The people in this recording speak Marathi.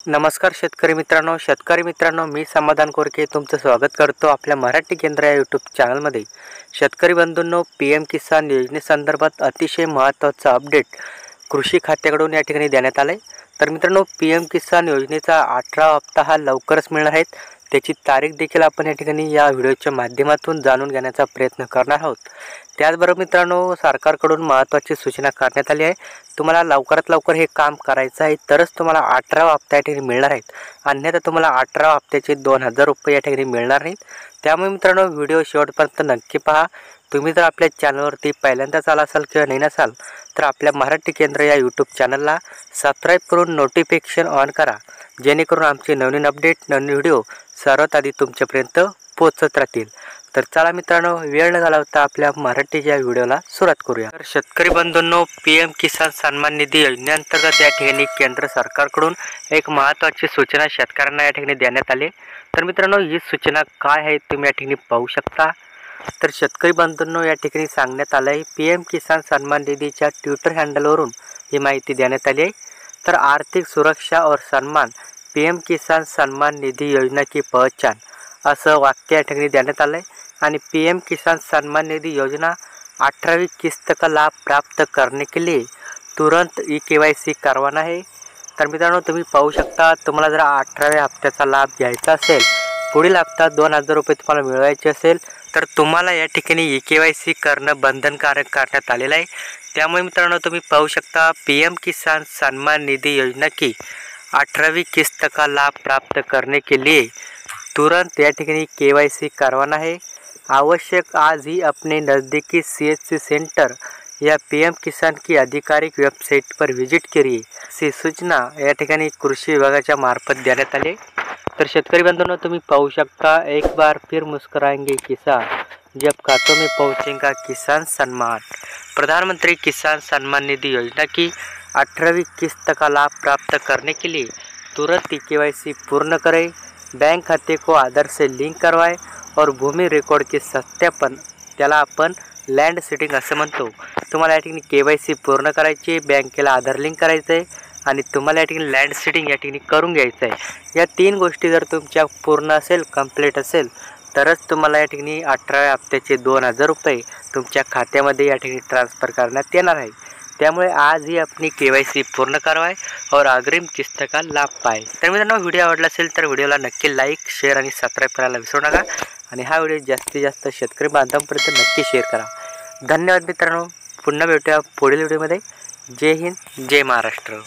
नमस्कार शेतकरी मित्रांनो, मी समाधान कोरके तुमचं स्वागत करतो आपल्या मराठी केंद्र या यूट्यूब चॅनलमध्ये। शेतकरी बंधूंनो, PM किसान योजनेसंदर्भात अतिशय महत्त्वाचा अपडेट कृषी खात्याकडून या ठिकाणी देण्यात आले। तर मित्रांनो, PM किसान योजनेचा 18वा हप्ता हा लवकरच मिळणार आहे। त्याची तारीख देखील आपण या ठिकाणी या व्हिडिओच्या माध्यमातून जाणून घेण्याचा प्रयत्न करणार आहोत। त्याचबरोबर मित्रांनो, सरकारकडून महत्त्वाची सूचना करण्यात आली आहे। तुम्हाला लवकरात लवकर हे काम करायचं आहे, तरच तुम्हाला 18वा हप्ता या ठिकाणी मिळणार आहेत। अन्यथा तुम्हाला 18वा हप्त्याचे 2000 रुपये या ठिकाणी मिळणार नाहीत। त्यामुळे मित्रांनो, व्हिडिओ शेवटपर्यंत नक्की पहा। तुम्ही जर आपल्या चॅनलवरती पहिल्यांदाच आला असाल किंवा नाही नसाल, तर आपल्या मराठी केंद्र या यूट्यूब चॅनलला सबस्क्राईब करून नोटिफिकेशन ऑन करा, जेणेकरून आमचे नवीन अपडेट, नवीन व्हिडिओ सर्वात आधी तुमच्यापर्यंत पोहोचत राहतील। तर चला मित्रांनो, वेळ न घालवता आपल्या मराठीच्या व्हिडिओला सुरुवात करूया। तर शेतकरी बंधूंनो, PM किसान सन्मान निधी योजनेअंतर्गत या ठिकाणी केंद्र सरकारकडून एक महत्त्वाची सूचना शेतकऱ्यांना या ठिकाणी देण्यात आली। तर मित्रांनो, ही सूचना काय आहे तुम्ही या ठिकाणी पाहू शकता। तर शेतकरी बंधूंनो, या ठिकाणी सांगण्यात आलं आहे, PM किसान सन्मान निधीच्या ट्विटर हँडलवरून ही माहिती देण्यात आली आहे। तर आर्थिक सुरक्षा और सम्मान, PM किसान सन्मान निधि योजना की पहचान असं वाक्य या ठिकाणी देण्यात आलं आहे। आणि PM किसान सम्मान निधि योजना 18वीं किस्त का लाभ प्राप्त करने के लिए तुरंत KYC करवाना है। तर मित्रांनो, तुम्ही पाहू शकता, तुम्हाला जर 18व्या हप्त्याचा लाभ घ्यायचा असेल, पुढील हप्ता 2000 रुपये तुम्हाला मिळवायचे असेल, तर तुम्हाला या ठिकाणी KYC करणं बंधनकारक करण्यात आलेलं आहे। त्यामुळे मित्रांनो, तुम्ही पाहू शकता, PM किसान सम्मान निधि योजना की 18वीं किस्त का लाभ प्राप्त करने के लिए तुरंत या ठिकाणी KYC करवाना है। आवश्यक आज ही अपने नज़दीकी CHC सेंटर या PM किसान की आधिकारिक वेबसाइट पर विजिट करिए, सी सूचना या ठिकाणी कृषी विभागाच्या मार्फत देण्यात आली। तर शेतकरी बंधूंनो, तुम्ही पाहू शकता, एक बार फिर मुस्कुराएंगे किसान जब खातों में पहुंचेगा किसान सम्मान। प्रधानमंत्री किसान सम्मान निधि योजना की 18वीं किस्त का लाभ प्राप्त करने के लिए तुरंत KYC पूर्ण करें, बैंक खाते को आधार से लिंक करवाएं और भूमि रेकॉर्ड के सत्यापन, त्याला आपण लँड सीडिंग असं म्हणतो। तुम्हाला या ठिकाणी KYC पूर्ण करायची, बँकेला आधार लिंक करायचं आहे आणि तुम्हाला या ठिकाणी लँड सीडिंग या ठिकाणी करून घ्यायचं आहे। या 3 गोष्टी जर तुमच्या पूर्ण असेल, कंप्लीट असेल, तरच तुम्हाला या ठिकाणी 18व्या हप्त्याचे 2000 रुपये तुमच्या खात्यामध्ये या ठिकाणी ट्रान्सफर करण्यात येणार आहे। त्यामुळे आज ही अपनी KYC पूर्ण करवाए और अग्रिम किस्त का लाभ पाए। तर मित्रांनो, व्हिडिओ आवडला असेल तर व्हिडिओला नक्की लाईक, शेअर आणि सबस्क्राईब करायला विसरू नका आणि हा व्हिडिओ जास्तीत जास्त शेतकरी बांधवांपर्यंत नक्की शेअर करा। धन्यवाद मित्रांनो, पुन्हा भेटूया पुढील व्हिडिओमध्ये। जय हिंद, जय महाराष्ट्र।